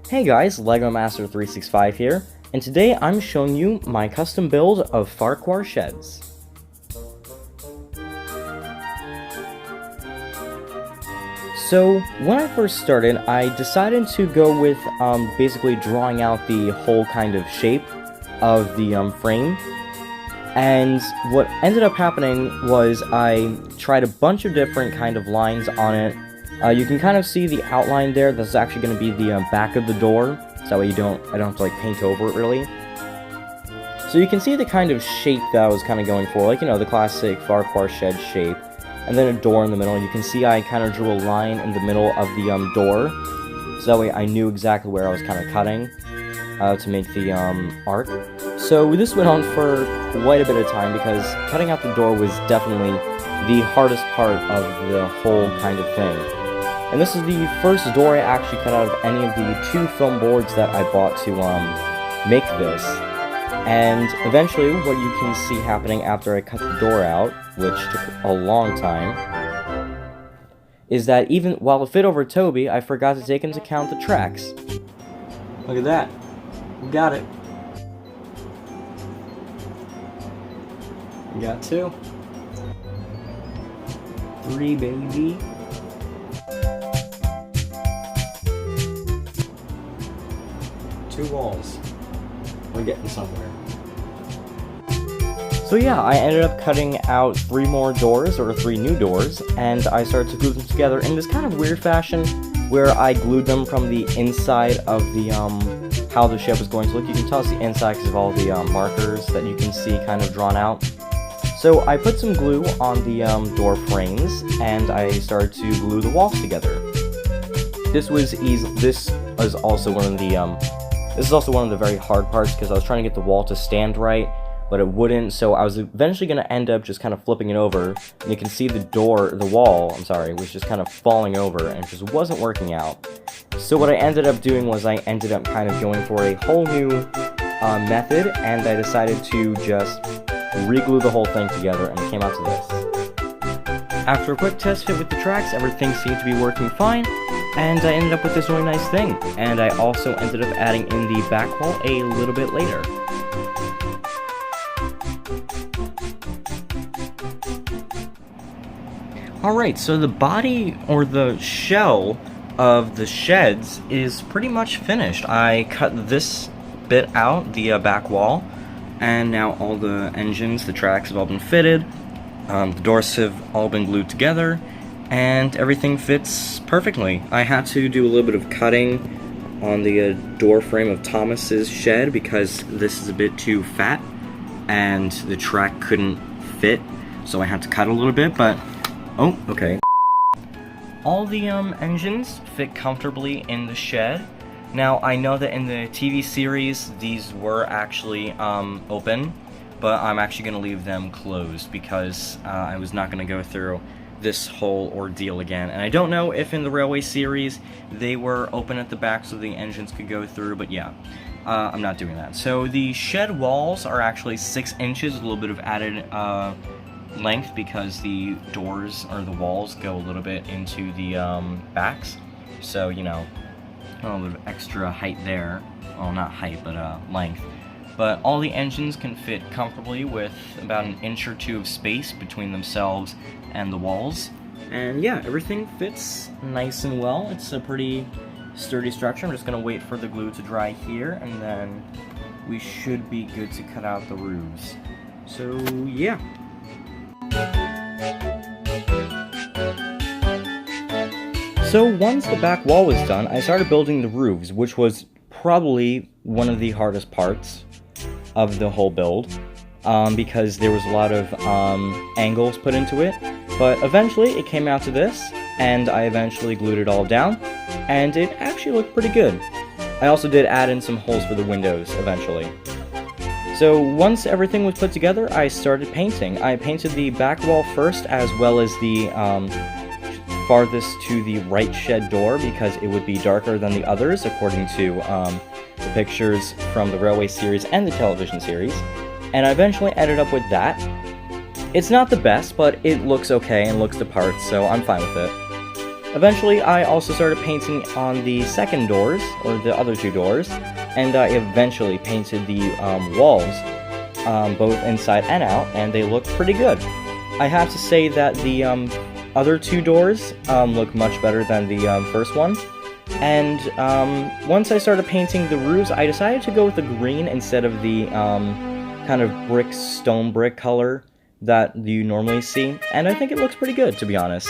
Hey guys, LEGO Master 365 here, and today I'm showing you my custom build of Ffarquhar Sheds. So, when I first started, I decided to go with basically drawing out the whole kind of shape of the frame. And what ended up happening was I tried a bunch of different kind of lines on it. You can kind of see the outline there. This is actually going to be the back of the door, so that way I don't have to like paint over it really. So you can see the kind of shape that I was kind of going for, like, you know, the classic Ffarquhar Sheds shape, and then a door in the middle. You can see I kind of drew a line in the middle of the door, so that way I knew exactly where I was kind of cutting to make the arc. So this went on for quite a bit of time because cutting out the door was definitely the hardest part of the whole kind of thing. And this is the first door I actually cut out of any of the 2 film boards that I bought to make this. And eventually what you can see happening after I cut the door out, which took a long time, is that even while it fit over Toby, I forgot to take into account the tracks. Look at that. We got it. We got 2. 3, baby. Two walls. We're getting somewhere. So yeah, I ended up cutting out 3 more doors, or 3 new doors, and I started to glue them together in this kind of weird fashion where I glued them from the inside of the, how the shed was going to look. You can tell it's the inside because of all the markers that you can see kind of drawn out. So I put some glue on the door frames, and I started to glue the walls together. This was easy. This is also one of the very hard parts because I was trying to get the wall to stand right, but it wouldn't. So I was eventually going to end up just kind of flipping it over, and you can see the wall, was just kind of falling over, and it just wasn't working out. So what I ended up doing was I ended up kind of going for a whole new method, and I decided to just re-glue the whole thing together, and it came out to this. After a quick test fit with the tracks, everything seemed to be working fine, and I ended up with this really nice thing. And I also ended up adding in the back wall a little bit later. Alright, so the body, or the shell of the sheds is pretty much finished. I cut this bit out, the back wall, and now all the engines, the tracks have all been fitted, the doors have all been glued together, and everything fits perfectly. I had to do a little bit of cutting on the door frame of Thomas's shed because this is a bit too fat, and the track couldn't fit, so I had to cut a little bit, but oh, okay. All the engines fit comfortably in the shed. Now, I know that in the TV series, these were actually open, but I'm actually going to leave them closed because I was not going to go through this whole ordeal again. And I don't know if in the Railway series they were open at the back so the engines could go through, but yeah, I'm not doing that. So the shed walls are actually 6 inches, a little bit of added length because the doors, or the walls, go a little bit into the backs. So, you know, a little bit of extra height there. Well, not height, but length. But all the engines can fit comfortably with about 1 inch or 2 of space between themselves and the walls. And yeah, everything fits nice and well. It's a pretty sturdy structure. I'm just going to wait for the glue to dry here, and then we should be good to cut out the roofs. So yeah. So once the back wall was done, I started building the roofs, which was probably one of the hardest parts of the whole build, because there was a lot of angles put into it, but eventually it came out to this, and I eventually glued it all down, and it actually looked pretty good. I also did add in some holes for the windows eventually. So once everything was put together, I started painting. I painted the back wall first, as well as the farthest to the right shed door, because it would be darker than the others, according to the pictures from the Railway series and the television series. And I eventually ended up with that. It's not the best, but it looks okay and looks the part, so I'm fine with it. Eventually, I also started painting on the second doors, or the other two doors, and I eventually painted the walls, both inside and out, and they look pretty good. I have to say that the other two doors look much better than the first one. And once I started painting the roofs, I decided to go with the green instead of the kind of stone brick color that you normally see, and I think it looks pretty good, to be honest.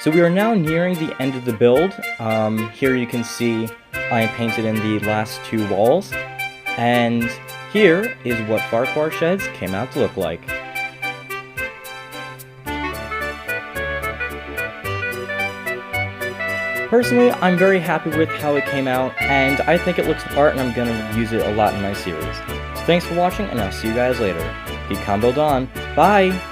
So we are now nearing the end of the build. Here you can see I painted in the last two walls, and here is what Ffarquhar Sheds came out to look like. Personally, I'm very happy with how it came out, and I think it looks the part, and I'm going to use it a lot in my series. So thanks for watching, and I'll see you guys later. Keep calm, build on. Bye!